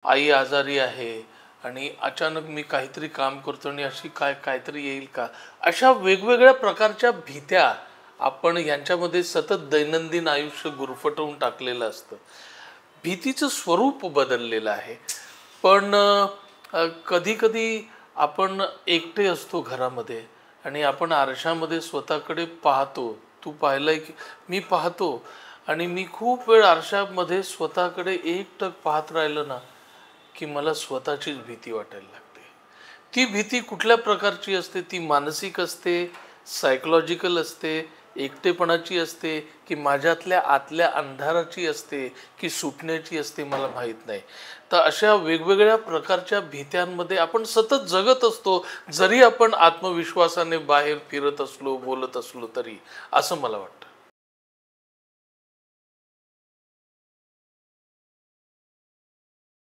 आई आजारी आहे आणि अचानक मी काहीतरी काम करतो आणि अशी काहीतरी येईल का, अशा वेगवेगळ्या प्रकारच्या भीत्या आपण यांच्यामध्ये सतत दैनंदिन आयुष्य गुरफटवून टाकलेलं असतं. भीतीचं स्वरूप बदललेलं आहे. पण कधी कधी आपण एकटे असतो घरामध्ये आणि आपण आरशामध्ये स्वतःकडे पाहतो. तू पाहिलंय की मी पाहतो आणि मी खूप वेळ आरशामध्ये स्वतःकडे एकटक पाहत राहिलं ना, की मला स्वतःचीच भीती वाटायला लागते. ती भीती कुठल्या प्रकारची असते? ती मानसिक असते, सायकोलॉजिकल असते, एकटेपणाची असते, की माझ्यातल्या आतल्या अंधाराची असते, की सुटण्याची असते, मला माहीत नाही. तर अशा वेगवेगळ्या प्रकारच्या भीत्यांमध्ये आपण सतत जगत असतो, जरी आपण आत्मविश्वासाने बाहेर फिरत असलो, बोलत असलो तरी, असं मला वाटतं.